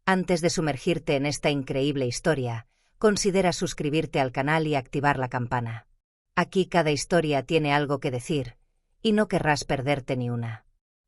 Antes de sumergirte en esta increíble historia, considera suscribirte al canal y activar la campana. Aquí cada historia tiene algo que decir, y no querrás perderte ni una.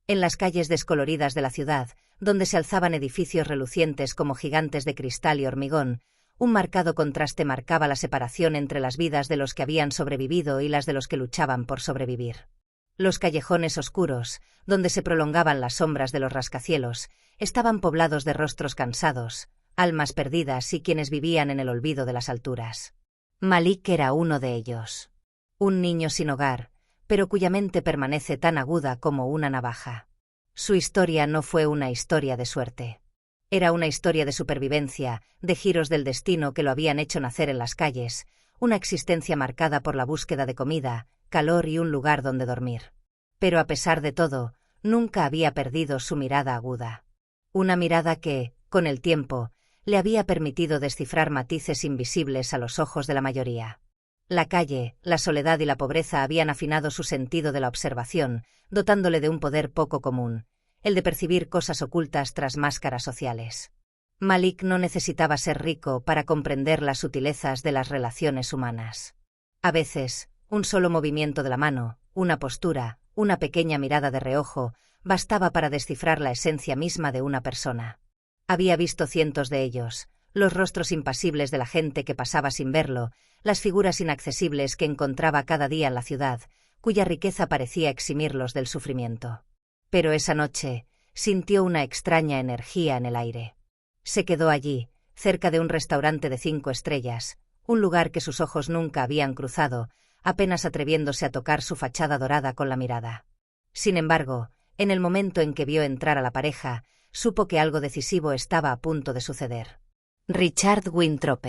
En las calles descoloridas de la ciudad, donde se alzaban edificios relucientes como gigantes de cristal y hormigón, un marcado contraste marcaba la separación entre las vidas de los que habían sobrevivido y las de los que luchaban por sobrevivir. Los callejones oscuros, donde se prolongaban las sombras de los rascacielos, estaban poblados de rostros cansados, almas perdidas y quienes vivían en el olvido de las alturas. Malik era uno de ellos. Un niño sin hogar, pero cuya mente permanece tan aguda como una navaja. Su historia no fue una historia de suerte. Era una historia de supervivencia, de giros del destino que lo habían hecho nacer en las calles, una existencia marcada por la búsqueda de comida, calor y un lugar donde dormir. Pero a pesar de todo, nunca había perdido su mirada aguda. Una mirada que, con el tiempo, le había permitido descifrar matices invisibles a los ojos de la mayoría. La calle, la soledad y la pobreza habían afinado su sentido de la observación, dotándole de un poder poco común, el de percibir cosas ocultas tras máscaras sociales. Malik no necesitaba ser rico para comprender las sutilezas de las relaciones humanas. A veces, un solo movimiento de la mano, una postura, una pequeña mirada de reojo, bastaba para descifrar la esencia misma de una persona. Había visto cientos de ellos, los rostros impasibles de la gente que pasaba sin verlo, las figuras inaccesibles que encontraba cada día en la ciudad, cuya riqueza parecía eximirlos del sufrimiento. Pero esa noche, sintió una extraña energía en el aire. Se quedó allí, cerca de un restaurante de 5 estrellas, un lugar que sus ojos nunca habían cruzado, apenas atreviéndose a tocar su fachada dorada con la mirada. Sin embargo, en el momento en que vio entrar a la pareja, supo que algo decisivo estaba a punto de suceder. Richard Winthrop.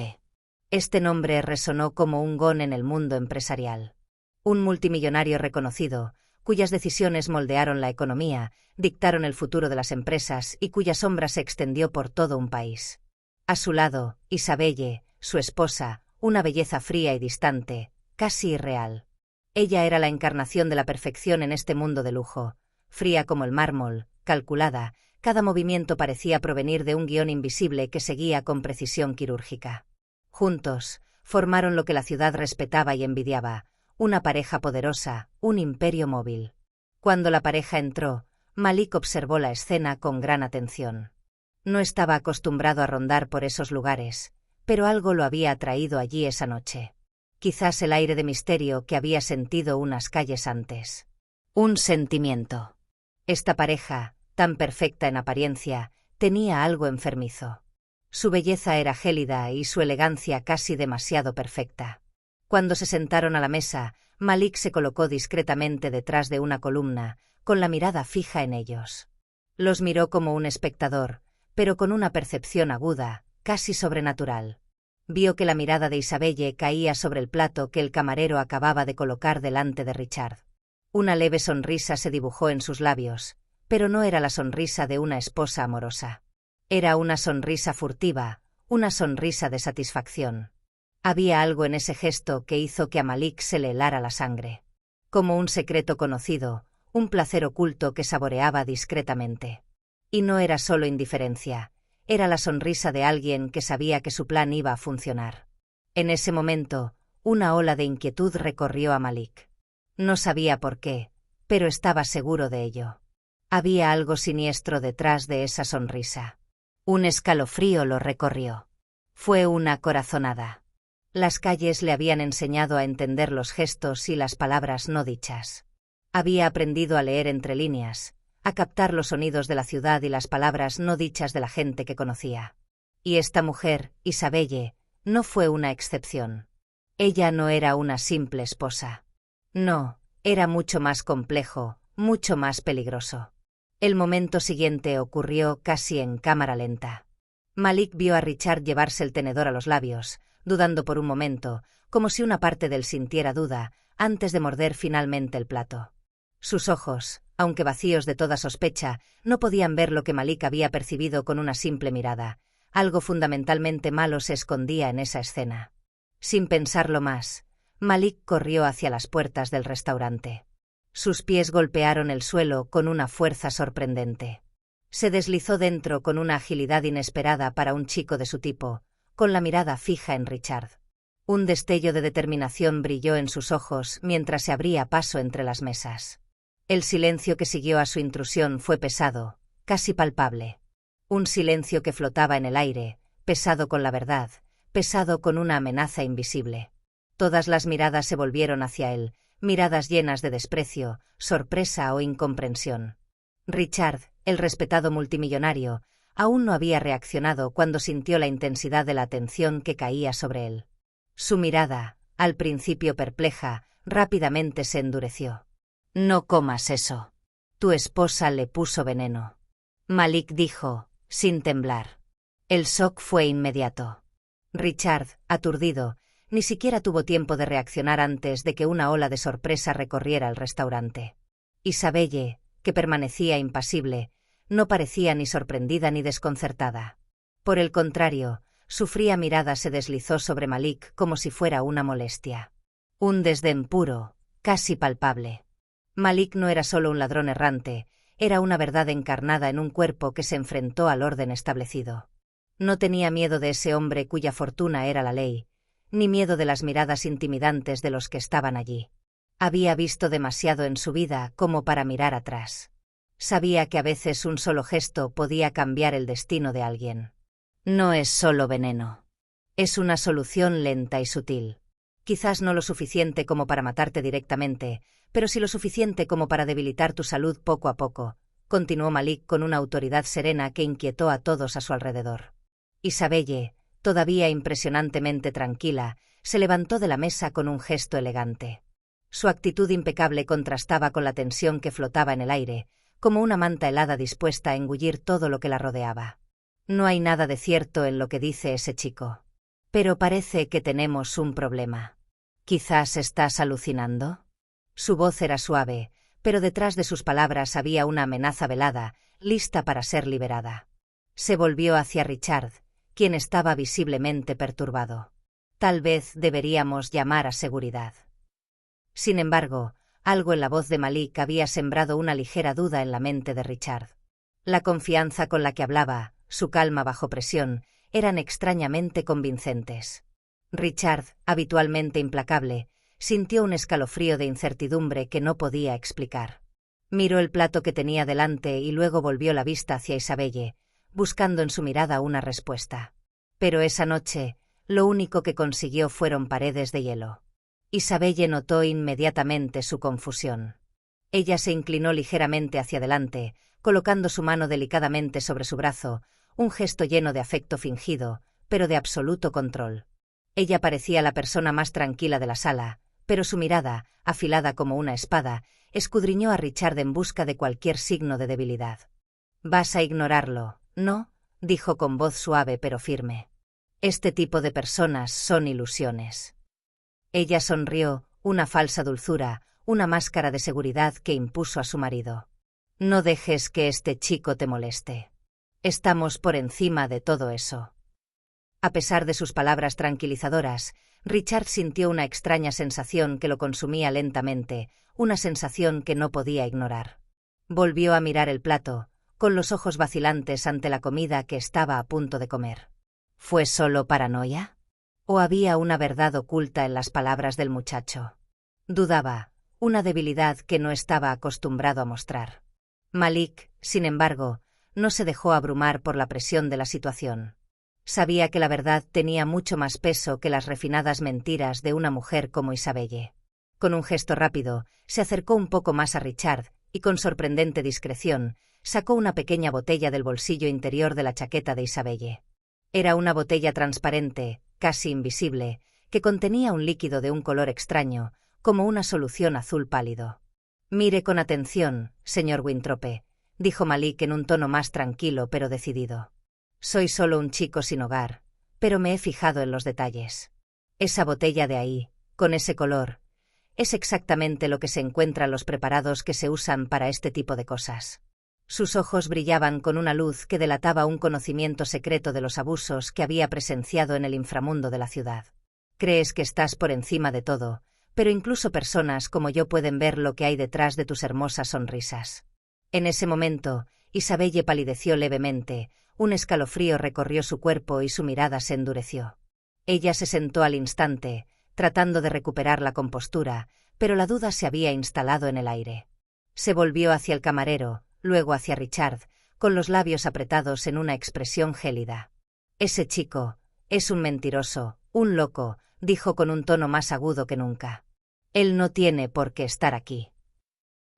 Este nombre resonó como un gong en el mundo empresarial. Un multimillonario reconocido, cuyas decisiones moldearon la economía, dictaron el futuro de las empresas y cuya sombra se extendió por todo un país. A su lado, Isabelle, su esposa, una belleza fría y distante, casi irreal. Ella era la encarnación de la perfección en este mundo de lujo, fría como el mármol, calculada, cada movimiento parecía provenir de un guión invisible que seguía con precisión quirúrgica. Juntos, formaron lo que la ciudad respetaba y envidiaba, una pareja poderosa, un imperio móvil. Cuando la pareja entró, Malik observó la escena con gran atención. No estaba acostumbrado a rondar por esos lugares, pero algo lo había atraído allí esa noche. Quizás el aire de misterio que había sentido unas calles antes. Un sentimiento. Esta pareja, tan perfecta en apariencia, tenía algo enfermizo. Su belleza era gélida y su elegancia casi demasiado perfecta. Cuando se sentaron a la mesa, Malik se colocó discretamente detrás de una columna, con la mirada fija en ellos. Los miró como un espectador, pero con una percepción aguda, casi sobrenatural. Vio que la mirada de Isabelle caía sobre el plato que el camarero acababa de colocar delante de Richard. Una leve sonrisa se dibujó en sus labios, pero no era la sonrisa de una esposa amorosa. Era una sonrisa furtiva, una sonrisa de satisfacción. Había algo en ese gesto que hizo que a Malik se le helara la sangre. Como un secreto conocido, un placer oculto que saboreaba discretamente. Y no era solo indiferencia, era la sonrisa de alguien que sabía que su plan iba a funcionar. En ese momento, una ola de inquietud recorrió a Malik. No sabía por qué, pero estaba seguro de ello. Había algo siniestro detrás de esa sonrisa. Un escalofrío lo recorrió. Fue una corazonada. Las calles le habían enseñado a entender los gestos y las palabras no dichas. Había aprendido a leer entre líneas, a captar los sonidos de la ciudad y las palabras no dichas de la gente que conocía. Y esta mujer, Isabelle, no fue una excepción. Ella no era una simple esposa. No, era mucho más complejo, mucho más peligroso. El momento siguiente ocurrió casi en cámara lenta. Malik vio a Richard llevarse el tenedor a los labios, dudando por un momento, como si una parte de él sintiera duda, antes de morder finalmente el plato. Sus ojos, aunque vacíos de toda sospecha, no podían ver lo que Malik había percibido con una simple mirada. Algo fundamentalmente malo se escondía en esa escena. Sin pensarlo más, Malik corrió hacia las puertas del restaurante. Sus pies golpearon el suelo con una fuerza sorprendente. Se deslizó dentro con una agilidad inesperada para un chico de su tipo, con la mirada fija en Richard. Un destello de determinación brilló en sus ojos mientras se abría paso entre las mesas. El silencio que siguió a su intrusión fue pesado, casi palpable. Un silencio que flotaba en el aire, pesado con la verdad, pesado con una amenaza invisible. Todas las miradas se volvieron hacia él, miradas llenas de desprecio, sorpresa o incomprensión. Richard, el respetado multimillonario, aún no había reaccionado cuando sintió la intensidad de la atención que caía sobre él. Su mirada, al principio perpleja, rápidamente se endureció. «No comas eso. Tu esposa le puso veneno», Malik dijo, sin temblar. El shock fue inmediato. Richard, aturdido, ni siquiera tuvo tiempo de reaccionar antes de que una ola de sorpresa recorriera el restaurante. Isabelle, que permanecía impasible, no parecía ni sorprendida ni desconcertada. Por el contrario, su fría mirada se deslizó sobre Malik como si fuera una molestia. Un desdén puro, casi palpable. Malik no era solo un ladrón errante, era una verdad encarnada en un cuerpo que se enfrentó al orden establecido. No tenía miedo de ese hombre cuya fortuna era la ley, ni miedo de las miradas intimidantes de los que estaban allí. Había visto demasiado en su vida como para mirar atrás. Sabía que a veces un solo gesto podía cambiar el destino de alguien. No es solo veneno. Es una solución lenta y sutil. Quizás no lo suficiente como para matarte directamente, pero sí lo suficiente como para debilitar tu salud poco a poco, continuó Malik con una autoridad serena que inquietó a todos a su alrededor. Isabelle, todavía impresionantemente tranquila, se levantó de la mesa con un gesto elegante. Su actitud impecable contrastaba con la tensión que flotaba en el aire, como una manta helada dispuesta a engullir todo lo que la rodeaba. No hay nada de cierto en lo que dice ese chico. Pero parece que tenemos un problema. ¿Quizás estás alucinando? Su voz era suave, pero detrás de sus palabras había una amenaza velada, lista para ser liberada. Se volvió hacia Richard, quien estaba visiblemente perturbado. Tal vez deberíamos llamar a seguridad. Sin embargo, algo en la voz de Malik había sembrado una ligera duda en la mente de Richard. La confianza con la que hablaba, su calma bajo presión, eran extrañamente convincentes. Richard, habitualmente implacable, sintió un escalofrío de incertidumbre que no podía explicar. Miró el plato que tenía delante y luego volvió la vista hacia Isabelle, buscando en su mirada una respuesta. Pero esa noche, lo único que consiguió fueron paredes de hielo. Isabelle notó inmediatamente su confusión. Ella se inclinó ligeramente hacia adelante, colocando su mano delicadamente sobre su brazo, un gesto lleno de afecto fingido, pero de absoluto control. Ella parecía la persona más tranquila de la sala, pero su mirada, afilada como una espada, escudriñó a Richard en busca de cualquier signo de debilidad. «Vas a ignorarlo, ¿no?», dijo con voz suave pero firme. «Este tipo de personas son ilusiones». Ella sonrió, una falsa dulzura, una máscara de seguridad que impuso a su marido. «No dejes que este chico te moleste. Estamos por encima de todo eso». A pesar de sus palabras tranquilizadoras, Richard sintió una extraña sensación que lo consumía lentamente, una sensación que no podía ignorar. Volvió a mirar el plato, con los ojos vacilantes ante la comida que estaba a punto de comer. ¿Fue solo paranoia? ¿O había una verdad oculta en las palabras del muchacho? Dudaba, una debilidad que no estaba acostumbrado a mostrar. Malik, sin embargo, no se dejó abrumar por la presión de la situación. Sabía que la verdad tenía mucho más peso que las refinadas mentiras de una mujer como Isabelle. Con un gesto rápido, se acercó un poco más a Richard y con sorprendente discreción, sacó una pequeña botella del bolsillo interior de la chaqueta de Isabelle. Era una botella transparente, casi invisible, que contenía un líquido de un color extraño, como una solución azul pálido. «Mire con atención, señor Wintrope», dijo Malik en un tono más tranquilo pero decidido. «Soy solo un chico sin hogar, pero me he fijado en los detalles. Esa botella de ahí, con ese color, es exactamente lo que se encuentra en los preparados que se usan para este tipo de cosas». Sus ojos brillaban con una luz que delataba un conocimiento secreto de los abusos que había presenciado en el inframundo de la ciudad. «Crees que estás por encima de todo, pero incluso personas como yo pueden ver lo que hay detrás de tus hermosas sonrisas». En ese momento, Isabelle palideció levemente, un escalofrío recorrió su cuerpo y su mirada se endureció. Ella se sentó al instante, tratando de recuperar la compostura, pero la duda se había instalado en el aire. Se volvió hacia el camarero, luego hacia Richard, con los labios apretados en una expresión gélida. «Ese chico es un mentiroso, un loco», dijo con un tono más agudo que nunca. «Él no tiene por qué estar aquí».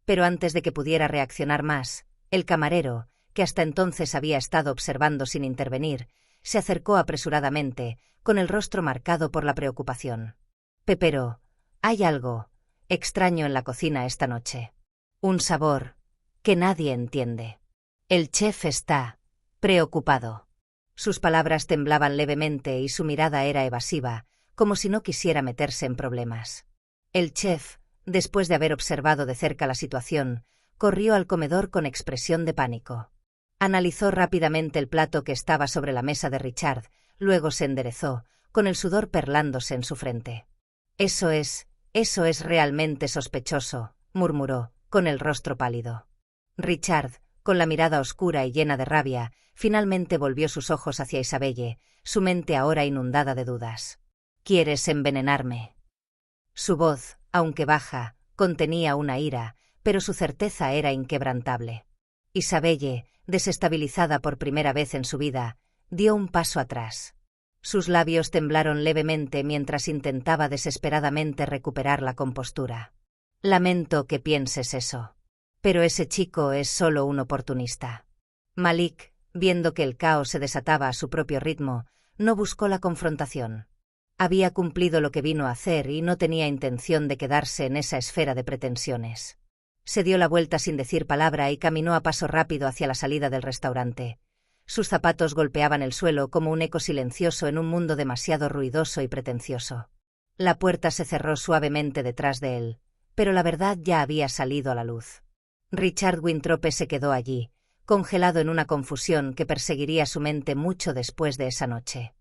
Pero antes de que pudiera reaccionar más, el camarero, que hasta entonces había estado observando sin intervenir, se acercó apresuradamente, con el rostro marcado por la preocupación. «Pepero, hay algo extraño en la cocina esta noche. Un sabor que nadie entiende. El chef está preocupado». Sus palabras temblaban levemente y su mirada era evasiva, como si no quisiera meterse en problemas. El chef, después de haber observado de cerca la situación, corrió al comedor con expresión de pánico. Analizó rápidamente el plato que estaba sobre la mesa de Richard, luego se enderezó, con el sudor perlándose en su frente. Eso es realmente sospechoso», murmuró, con el rostro pálido. Richard, con la mirada oscura y llena de rabia, finalmente volvió sus ojos hacia Isabelle, su mente ahora inundada de dudas. «¿Quieres envenenarme?». Su voz, aunque baja, contenía una ira, pero su certeza era inquebrantable. Isabelle, desestabilizada por primera vez en su vida, dio un paso atrás. Sus labios temblaron levemente mientras intentaba desesperadamente recuperar la compostura. «Lamento que pienses eso. Pero ese chico es solo un oportunista». Malik, viendo que el caos se desataba a su propio ritmo, no buscó la confrontación. Había cumplido lo que vino a hacer y no tenía intención de quedarse en esa esfera de pretensiones. Se dio la vuelta sin decir palabra y caminó a paso rápido hacia la salida del restaurante. Sus zapatos golpeaban el suelo como un eco silencioso en un mundo demasiado ruidoso y pretencioso. La puerta se cerró suavemente detrás de él, pero la verdad ya había salido a la luz. Richard Winthrop se quedó allí, congelado en una confusión que perseguiría su mente mucho después de esa noche.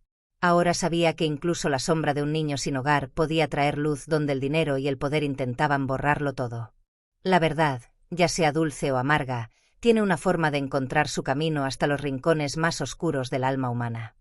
Ahora sabía que incluso la sombra de un niño sin hogar podía traer luz donde el dinero y el poder intentaban borrarlo todo. La verdad, ya sea dulce o amarga, tiene una forma de encontrar su camino hasta los rincones más oscuros del alma humana.